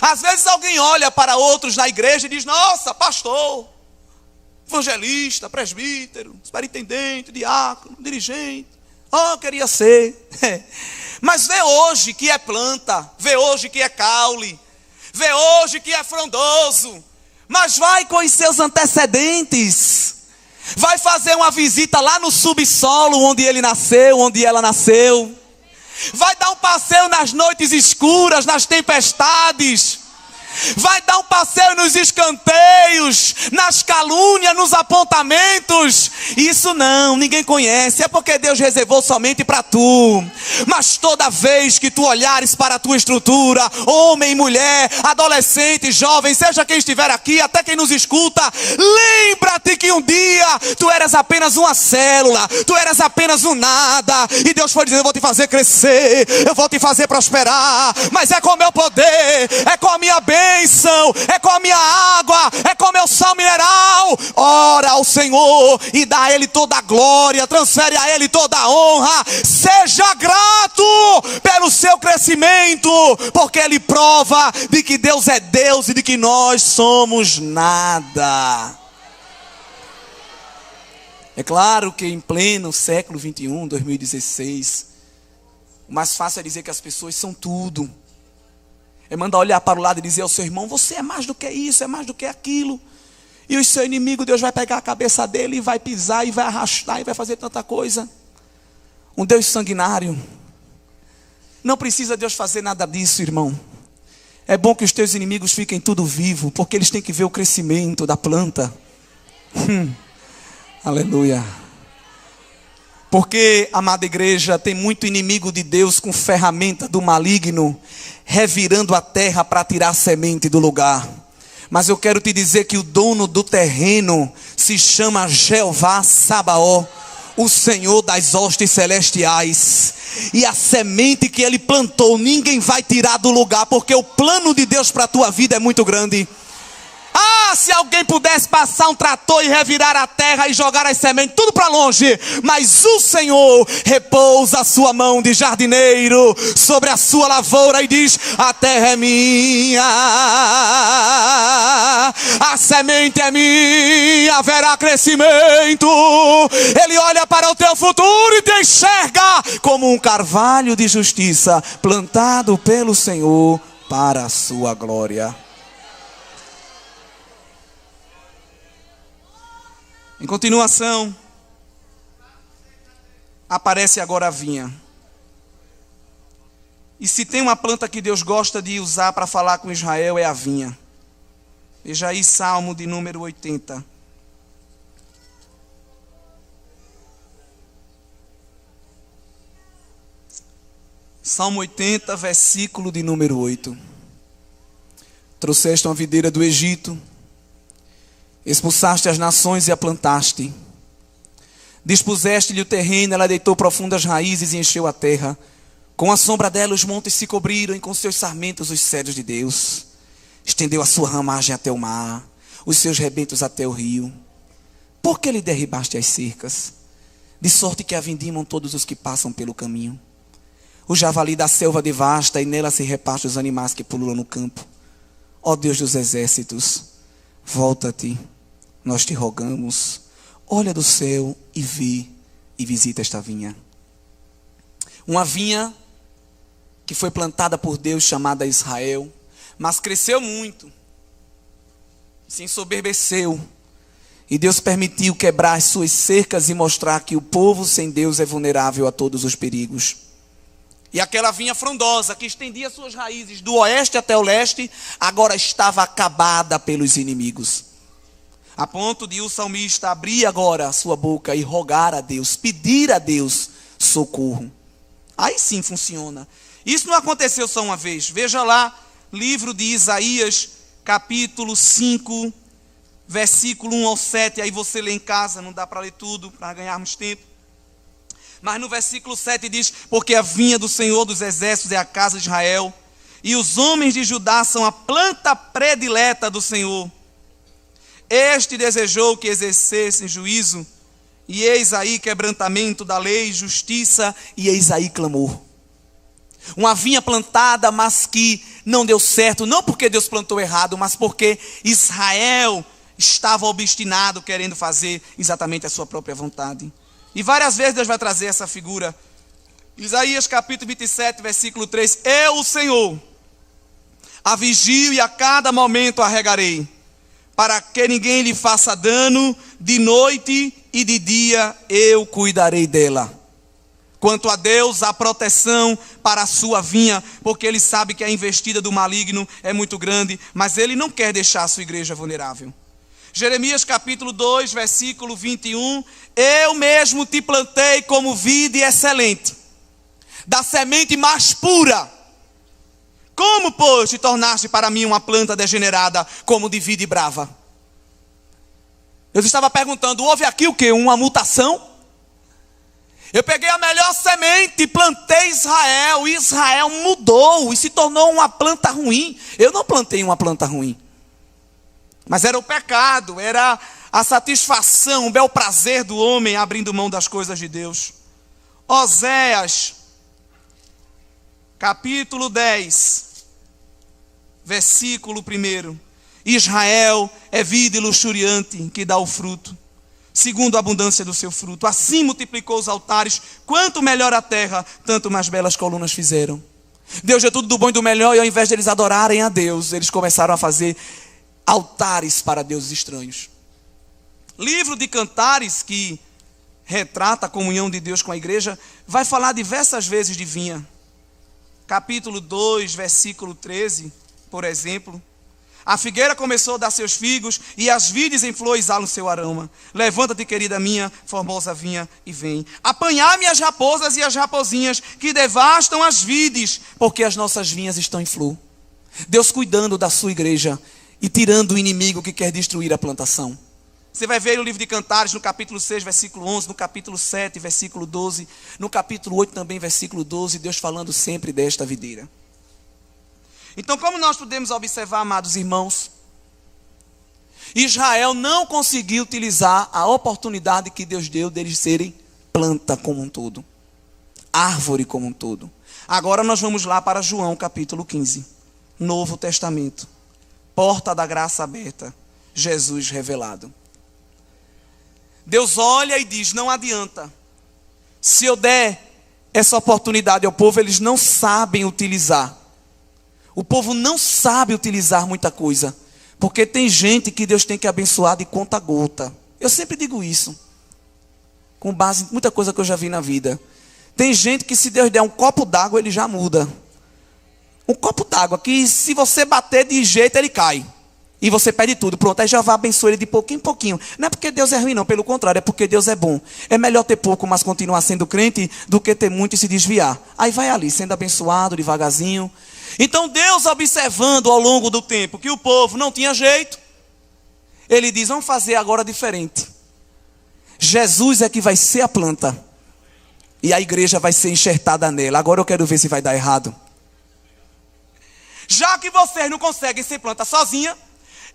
Às vezes alguém olha para outros na igreja e diz: nossa, pastor, evangelista, presbítero, superintendente, diácono, dirigente. Oh, queria ser. Mas vê hoje que é planta, vê hoje que é caule, vê hoje que é frondoso. Mas vai com os seus antecedentes. Vai fazer uma visita lá no subsolo onde ele nasceu, onde ela nasceu. Vai dar um passeio nas noites escuras, nas tempestades. Vai dar um passeio nos escanteios, nas calúnias, nos apontamentos. Isso não, ninguém conhece. É porque Deus reservou somente para tu. Mas toda vez que tu olhares para a tua estrutura, homem, mulher, adolescente, jovem, seja quem estiver aqui, até quem nos escuta, lembra-te que um dia tu eras apenas uma célula, tu eras apenas um nada. E Deus foi dizer: eu vou te fazer crescer, eu vou te fazer prosperar. Mas é com o meu poder, é com a minha bênção, é com a minha água, é com o meu sal mineral. Ora ao Senhor e dá a Ele toda a glória, transfere a Ele toda a honra. Seja grato pelo seu crescimento, porque Ele prova de que Deus é Deus e de que nós somos nada. É claro que em pleno século 21, 2016, o mais fácil é dizer que as pessoas são tudo. É mandar olhar para o lado e dizer ao seu irmão: você é mais do que isso, é mais do que aquilo. E o seu inimigo, Deus vai pegar a cabeça dele e vai pisar e vai arrastar e vai fazer tanta coisa. Um Deus sanguinário. Não precisa Deus fazer nada disso, irmão. É bom que os teus inimigos fiquem tudo vivo, porque eles têm que ver o crescimento da planta. Aleluia. Porque, amada igreja, tem muito inimigo de Deus com ferramenta do maligno, revirando a terra para tirar a semente do lugar. Mas eu quero te dizer que o dono do terreno se chama Jeová Sabaó, o Senhor das hostes celestiais. E a semente que Ele plantou, ninguém vai tirar do lugar, porque o plano de Deus para a tua vida é muito grande. Ah, se alguém pudesse passar um trator e revirar a terra e jogar as sementes tudo para longe. Mas o Senhor repousa a sua mão de jardineiro sobre a sua lavoura e diz: a terra é minha, a semente é minha, haverá crescimento. Ele olha para o teu futuro e te enxerga como um carvalho de justiça plantado pelo Senhor para a sua glória. Em continuação, aparece agora a vinha. E se tem uma planta que Deus gosta de usar para falar com Israel, é a vinha. Veja aí Salmo de número 80. Salmo 80, versículo de número 8. Trouxeste uma videira do Egito, expulsaste as nações e a plantaste. Dispuseste-lhe o terreno, ela deitou profundas raízes e encheu a terra. Com a sombra dela os montes se cobriram, e com seus sarmentos os cedros de Deus. Estendeu a sua ramagem até o mar, os seus rebentos até o rio. Por que lhe derribaste as cercas? De sorte que a vindimam todos os que passam pelo caminho. O javali da selva devasta, e nela se reparte os animais que pululam no campo. Ó Deus dos exércitos, volta-te, nós te rogamos, olha do céu e vê e visita esta vinha. Uma vinha que foi plantada por Deus, chamada Israel, mas cresceu muito, se ensoberbeceu, e Deus permitiu quebrar as suas cercas e mostrar que o povo sem Deus é vulnerável a todos os perigos. E aquela vinha frondosa, que estendia suas raízes do oeste até o leste, agora estava acabada pelos inimigos. A ponto de o salmista abrir agora a sua boca e rogar a Deus, pedir a Deus socorro. Aí sim funciona. Isso não aconteceu só uma vez. Veja lá, livro de Isaías, capítulo 5, versículo 1 ao 7. Aí você lê em casa, não dá para ler tudo, para ganharmos tempo. Mas no versículo 7 diz: porque a vinha do Senhor dos exércitos é a casa de Israel, e os homens de Judá são a planta predileta do Senhor. Este desejou que exercessem juízo, e eis aí quebrantamento da lei, justiça, e eis aí clamor. Uma vinha plantada, mas que não deu certo, não porque Deus plantou errado, mas porque Israel estava obstinado, querendo fazer exatamente a sua própria vontade. E várias vezes Deus vai trazer essa figura. Isaías capítulo 27, versículo 3. Eu, o Senhor, a vigio e a cada momento a regarei, para que ninguém lhe faça dano, de noite e de dia eu cuidarei dela. Quanto a Deus, a proteção para a sua vinha, porque Ele sabe que a investida do maligno é muito grande, mas Ele não quer deixar a sua igreja vulnerável. Jeremias capítulo 2, versículo 21. Eu mesmo te plantei como vide excelente, da semente mais pura. Como, pois, te tornaste para mim uma planta degenerada, como de vide brava? Eu estava perguntando, houve aqui o quê? Uma mutação? Eu peguei a melhor semente, plantei Israel, e Israel mudou e se tornou uma planta ruim. Eu não plantei uma planta ruim, mas era o pecado, era a satisfação, o bel prazer do homem abrindo mão das coisas de Deus. Oséias, capítulo 10, versículo 1. Israel é vide luxuriante que dá o fruto, segundo a abundância do seu fruto. Assim multiplicou os altares. Quanto melhor a terra, tanto mais belas colunas fizeram. Deus é tudo do bom e do melhor, e ao invés de eles adorarem a Deus, eles começaram a fazer altares para deuses estranhos. Livro de Cantares, que retrata a comunhão de Deus com a igreja, vai falar diversas vezes de vinha. Capítulo 2, versículo 13, por exemplo. A figueira começou a dar seus figos, e as vides em flor exalam seu aroma. Levanta-te, querida minha, formosa vinha, e vem. Apanhai-me as raposas e as raposinhas, que devastam as vides, porque as nossas vinhas estão em flor. Deus cuidando da sua igreja, e tirando o inimigo que quer destruir a plantação. Você vai ver no livro de Cantares, no capítulo 6, versículo 11, no capítulo 7, versículo 12, no capítulo 8 também, versículo 12, Deus falando sempre desta videira. Então, como nós podemos observar, amados irmãos, Israel não conseguiu utilizar a oportunidade que Deus deu deles serem planta como um todo, árvore como um todo. Agora nós vamos lá para João capítulo 15, Novo Testamento, porta da graça aberta, Jesus revelado. Deus olha e diz, não adianta, se eu der essa oportunidade ao povo, eles não sabem utilizar. O povo não sabe utilizar muita coisa, porque tem gente que Deus tem que abençoar de conta gota. Eu sempre digo isso, com base em muita coisa que eu já vi na vida. Tem gente que se Deus der um copo d'água, ele já muda. Um copo d'água que se você bater de jeito, ele cai. E você pede tudo, pronto, aí já vai abençoar ele de pouquinho em pouquinho. Não é porque Deus é ruim não, pelo contrário, é porque Deus é bom. É melhor ter pouco, mas continuar sendo crente, do que ter muito e se desviar. Aí vai ali, sendo abençoado devagarzinho. Então Deus, observando ao longo do tempo que o povo não tinha jeito, Ele diz, vamos fazer agora diferente. Jesus é que vai ser a planta, e a igreja vai ser enxertada nela. Agora eu quero ver se vai dar errado. Já que vocês não conseguem ser planta sozinha,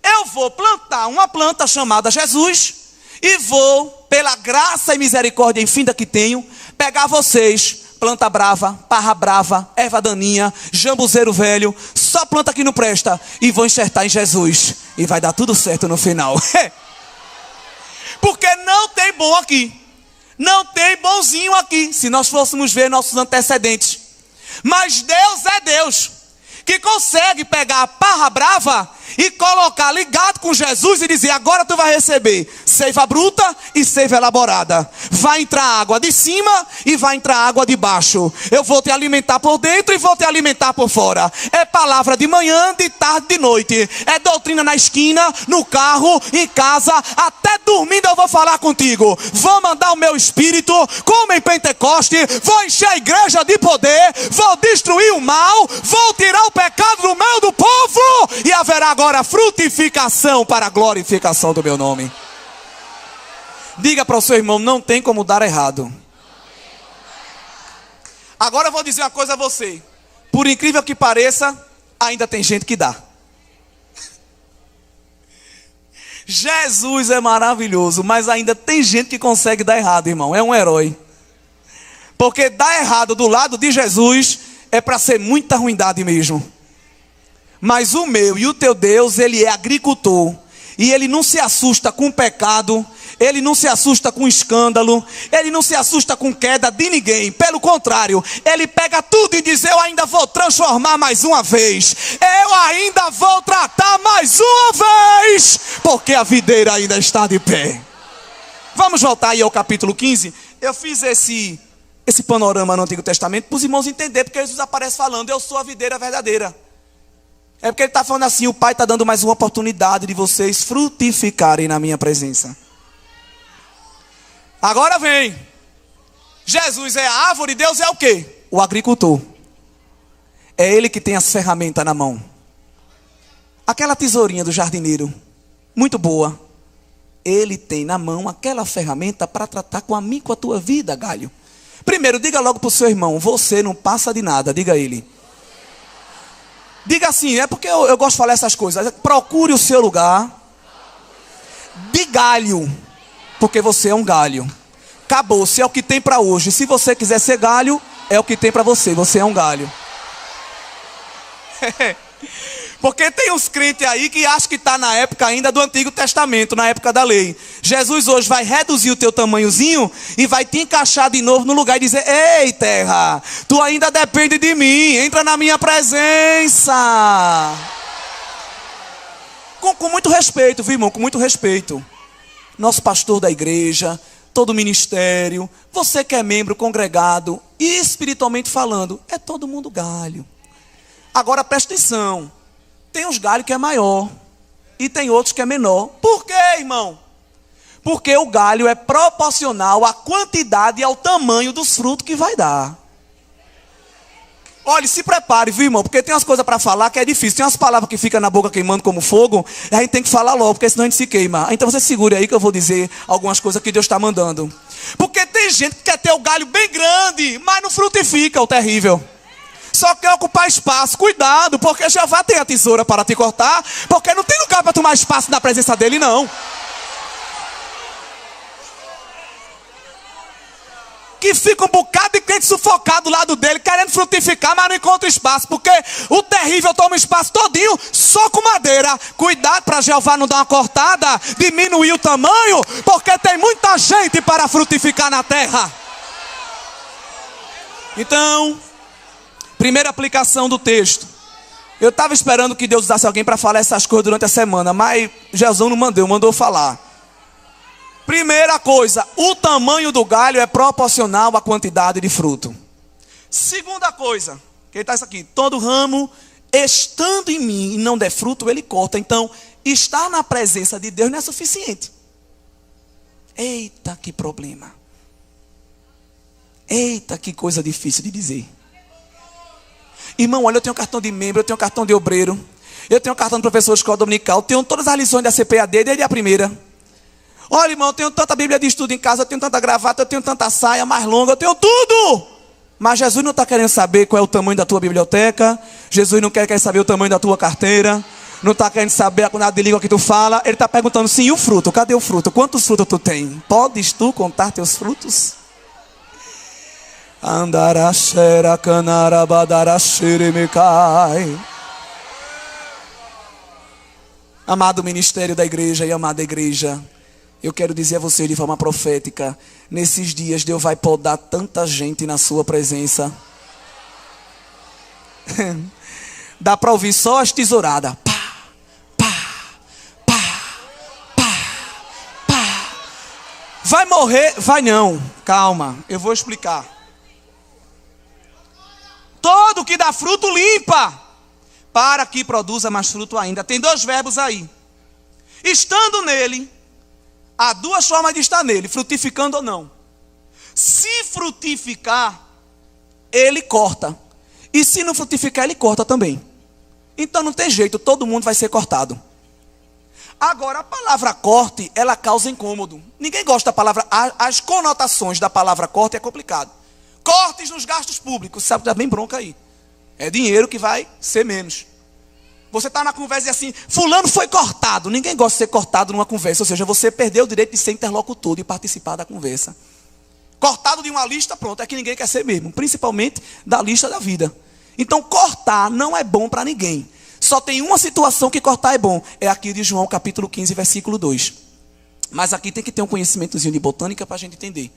eu vou plantar uma planta chamada Jesus, e vou, pela graça e misericórdia infinita que tenho, pegar vocês, planta brava, parra brava, erva daninha, jambuzeiro velho, só planta que não presta, e vou enxertar em Jesus, e vai dar tudo certo no final. Porque não tem bom aqui, não tem bonzinho aqui, se nós fôssemos ver nossos antecedentes. Mas Deus é Deus, que consegue pegar a parra brava e colocar ligado com Jesus e dizer, agora tu vai receber seiva bruta e seiva elaborada. Vai entrar água de cima e vai entrar água de baixo. Eu vou te alimentar por dentro e vou te alimentar por fora. É palavra de manhã, de tarde, de noite. É doutrina na esquina, no carro, em casa. Até dormindo eu vou falar contigo. Vou mandar o meu espírito, como em Pentecoste. Vou encher a igreja de poder. Vou destruir o mal. Vou tirar o pecado do meio do povo. E haverá agora frutificação para a glorificação do meu nome. Diga para o seu irmão, não tem como dar errado. Agora eu vou dizer uma coisa a você. Por incrível que pareça, ainda tem gente que dá. Jesus é maravilhoso, mas ainda tem gente que consegue dar errado, irmão. É um herói. Porque dar errado do lado de Jesus é para ser muita ruindade mesmo. Mas o meu e o teu Deus, ele é agricultor. E ele não se assusta com pecado, ele não se assusta com escândalo, ele não se assusta com queda de ninguém. Pelo contrário, ele pega tudo e diz: eu ainda vou transformar mais uma vez. Eu ainda vou tratar mais uma vez, porque a videira ainda está de pé. Vamos voltar aí ao capítulo 15. Eu fiz esse panorama no Antigo Testamento para os irmãos entenderem, porque Jesus aparece falando: eu sou a videira verdadeira. É porque ele está falando assim: o Pai está dando mais uma oportunidade de vocês frutificarem na minha presença. Agora vem. Jesus é a árvore, Deus é o quê? O agricultor. É ele que tem as ferramentas na mão. Aquela tesourinha do jardineiro, muito boa. Ele tem na mão aquela ferramenta para tratar com a mim, com a tua vida, galho. Primeiro, diga logo para o seu irmão: você não passa de nada. Diga a ele. Diga assim, é porque eu gosto de falar essas coisas. Procure o seu lugar de galho, porque você é um galho. Acabou, se é o que tem para hoje. Se você quiser ser galho, é o que tem para você. Você é um galho. Porque tem uns crentes aí que acham que está na época ainda do Antigo Testamento, na época da lei. Jesus hoje vai reduzir o teu tamanhozinho e vai te encaixar de novo no lugar e dizer: ei, terra, tu ainda depende de mim, entra na minha presença. Com muito respeito, viu, irmão? Com muito respeito. Nosso pastor da igreja, todo o ministério, você que é membro congregado, e espiritualmente falando, é todo mundo galho. Agora presta atenção. Tem uns galhos que é maior e tem outros que é menor. Por quê, irmão? Porque o galho é proporcional à quantidade e ao tamanho dos frutos que vai dar. Olha, se prepare, viu, irmão? Porque tem umas coisas para falar que é difícil. Tem umas palavras que ficam na boca queimando como fogo. E a gente tem que falar logo, porque senão a gente se queima. Então você segure aí que eu vou dizer algumas coisas que Deus está mandando. Porque tem gente que quer ter o galho bem grande, mas não frutifica, o terrível. Só quer ocupar espaço. Cuidado, porque Jeová tem a tesoura para te cortar, porque não tem lugar para tomar espaço na presença dele, não. Que fica um bocado de crente sufocado do lado dele, querendo frutificar, mas não encontra espaço, porque o terrível toma o espaço todinho só com madeira. Cuidado para Jeová não dar uma cortada, diminuir o tamanho, porque tem muita gente para frutificar na terra. Então, primeira aplicação do texto. Eu estava esperando que Deus usasse alguém para falar essas coisas durante a semana, mas Jesus não mandou falar. Primeira coisa, o tamanho do galho é proporcional à quantidade de fruto. Segunda coisa, que está isso aqui: todo ramo estando em mim e não der fruto, ele corta. Então, estar na presença de Deus não é suficiente. Eita, que problema. Eita, que coisa difícil de dizer. Irmão, olha, eu tenho cartão de membro, eu tenho cartão de obreiro, eu tenho cartão de professor de escola dominical, eu tenho todas as lições da CPAD desde a primeira. Olha, irmão, eu tenho tanta Bíblia de estudo em casa, eu tenho tanta gravata, eu tenho tanta saia mais longa, eu tenho tudo. Mas Jesus não está querendo saber qual é o tamanho da tua biblioteca. Jesus não quer saber o tamanho da tua carteira. Não está querendo saber a quantidade de língua que tu fala. Ele está perguntando: sim, e o fruto? Cadê o fruto? Quantos frutos tu tem? Podes tu contar teus frutos? Andarachera canarabadarachiremecai. Amado ministério da igreja e amada igreja, eu quero dizer a você de forma profética: nesses dias Deus vai podar tanta gente na sua presença. Dá para ouvir só as tesouradas. Pá, pá, pá, pá, pá. Vai morrer? Vai não. Calma, eu vou explicar. Todo que dá fruto limpa, para que produza mais fruto ainda. Tem dois verbos aí. Estando nele, há duas formas de estar nele: frutificando ou não. Se frutificar, ele corta. E se não frutificar, ele corta também. Então não tem jeito, todo mundo vai ser cortado. Agora, a palavra corte, ela causa incômodo. Ninguém gosta da palavra. As conotações da palavra corte é complicado. Cortes nos gastos públicos, sabe que dá bem bronca aí. É dinheiro que vai ser menos. Você está na conversa e assim: fulano foi cortado. Ninguém gosta de ser cortado numa conversa. Ou seja, você perdeu o direito de ser interlocutor, de participar da conversa. Cortado de uma lista, pronto, é que ninguém quer ser mesmo. Principalmente da lista da vida. Então cortar não é bom para ninguém. Só tem uma situação que cortar é bom. É aqui de João capítulo 15, versículo 2. Mas aqui tem que ter um conhecimentozinho de botânica para a gente entender.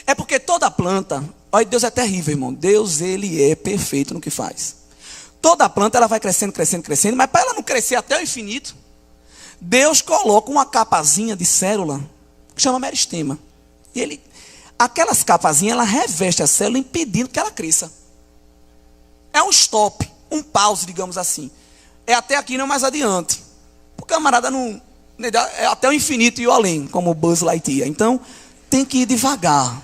É porque toda planta... Olha, Deus é terrível, irmão. Deus, ele é perfeito no que faz. Toda planta, ela vai crescendo, crescendo, crescendo. Mas para ela não crescer até o infinito, Deus coloca uma capazinha de célula que chama meristema. E aquelas capazinhas, ela reveste a célula impedindo que ela cresça. É um stop, um pause, digamos assim. É até aqui, não mais adiante. O camarada não... É até o infinito e o além, como o Buzz Lightyear. Então, tem que ir devagar.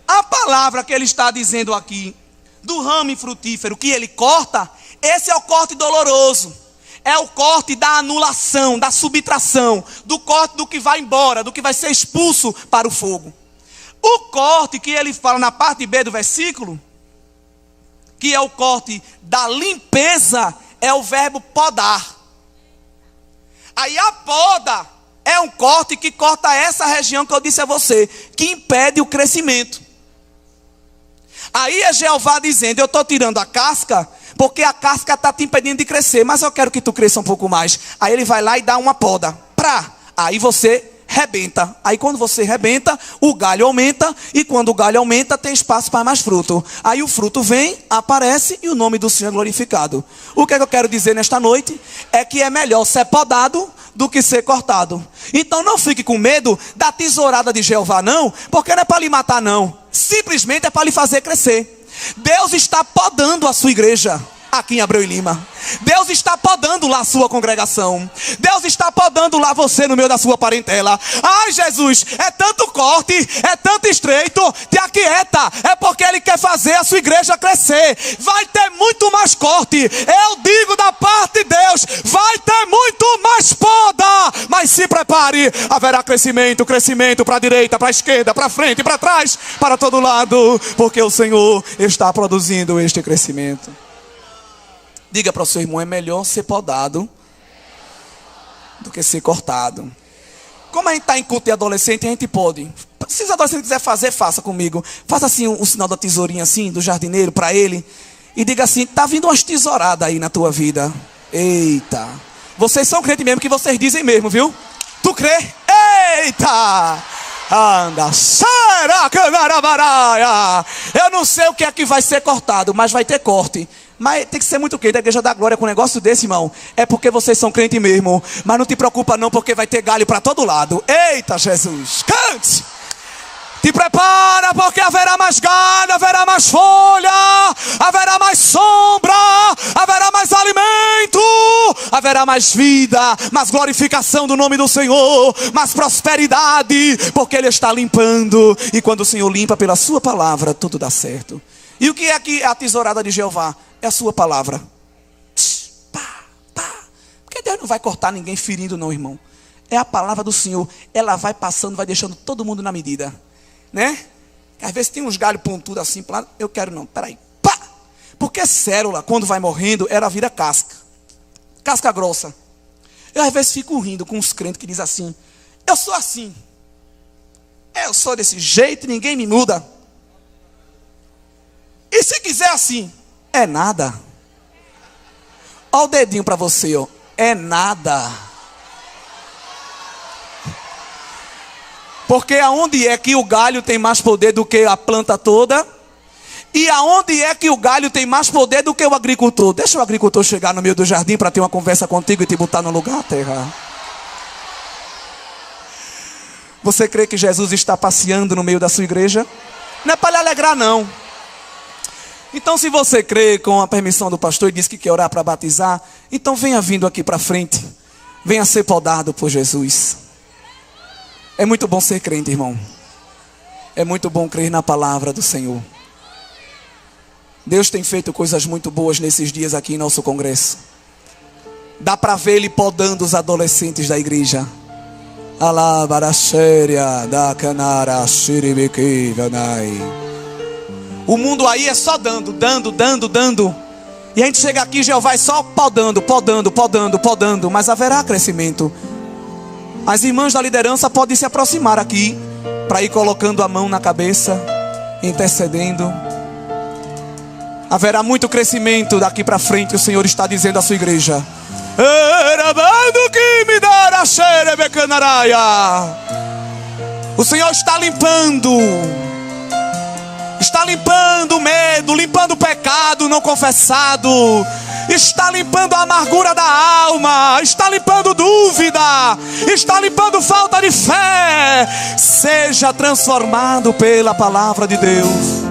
A palavra que ele está dizendo aqui, do ramo infrutífero que ele corta, esse é o corte doloroso. É o corte da anulação, da subtração, do corte do que vai embora, do que vai ser expulso para o fogo. O corte que ele fala na parte B do versículo, que é o corte da limpeza, é o verbo podar. Aí a poda é um corte que corta essa região que eu disse a você, que impede o crescimento. Aí é Jeová dizendo, eu estou tirando a casca, porque a casca está te impedindo de crescer, mas eu quero que tu cresça um pouco mais. Aí ele vai lá e dá uma poda. Aí você rebenta. Aí quando você rebenta, o galho aumenta, e quando o galho aumenta, tem espaço para mais fruto. Aí o fruto vem, aparece, e o nome do Senhor é glorificado. O que é que eu quero dizer nesta noite? É que é melhor ser podado do que ser cortado. Então não fique com medo da tesourada de Jeová, não, porque não é para lhe matar, não. Simplesmente é para lhe fazer crescer. Deus está podando a sua igreja aqui em Abreu e Lima. Deus está podando lá a sua congregação. Deus está podando lá você no meio da sua parentela. Ai, Jesus, é tanto corte, é tanto estreito. Te aquieta, é porque Ele quer fazer a sua igreja crescer. Vai ter muito mais corte. Eu digo da parte de Deus, vai ter muito mais poda. Mas se prepare, haverá crescimento, crescimento para a direita, para a esquerda, para frente, para trás, para todo lado, porque o Senhor está produzindo este crescimento. Diga para o seu irmão, é melhor ser podado do que ser cortado. Como a gente está em culto de adolescente, a gente pode. Se os adolescentes quiser fazer, faça comigo. Faça assim o sinal da tesourinha assim, do jardineiro, para ele. E diga assim, está vindo umas tesouradas aí na tua vida. Eita. Vocês são crentes mesmo, que vocês dizem mesmo, viu? Tu crê? Eita. Anda, será que eu não sei o que é que vai ser cortado, mas vai ter corte. Mas tem que ser muito crente da igreja da glória com um negócio desse, irmão. É porque vocês são crentes mesmo. Mas não te preocupa não, porque vai ter galho para todo lado. Eita, Jesus, cante! Te prepara, porque haverá mais galho, haverá mais folha, haverá mais sombra, haverá mais alimento, haverá mais vida, mais glorificação do nome do Senhor, mais prosperidade, porque Ele está limpando. E quando o Senhor limpa pela sua palavra, tudo dá certo. E o que é que a tesourada de Jeová? É a sua palavra. Porque Deus não vai cortar ninguém ferindo não, irmão. É a palavra do Senhor. Ela vai passando, vai deixando todo mundo na medida. Né? Às vezes tem uns galhos pontudos assim, eu quero não, peraí. Pá! Porque célula, quando vai morrendo, ela vira casca. Casca grossa. Eu às vezes fico rindo com uns crentes que dizem assim, eu sou assim. Eu sou desse jeito, ninguém me muda. E se quiser assim, é nada. Olha o dedinho para você, ó. É nada. Porque aonde é que o galho tem mais poder do que a planta toda? E aonde é que o galho tem mais poder do que o agricultor? Deixa o agricultor chegar no meio do jardim para ter uma conversa contigo e te botar no lugar, terra. Você crê que Jesus está passeando no meio da sua igreja? Não é para lhe alegrar, não. Então, se você crê, com a permissão do pastor, e diz que quer orar para batizar, então venha vindo aqui para frente. Venha ser podado por Jesus. É muito bom ser crente, irmão. É muito bom crer na palavra do Senhor. Deus tem feito coisas muito boas nesses dias aqui em nosso congresso. Dá para ver Ele podando os adolescentes da igreja. O mundo aí é só dando. E a gente chega aqui, Jeová é só podando. Mas haverá crescimento. As irmãs da liderança podem se aproximar aqui, para ir colocando a mão na cabeça, intercedendo. Haverá muito crescimento daqui para frente, o Senhor está dizendo à sua igreja. O Senhor está limpando o medo, limpando o pecado não confessado, está limpando a amargura da alma, está limpando dúvida, está limpando falta de fé. Seja transformado pela palavra de Deus.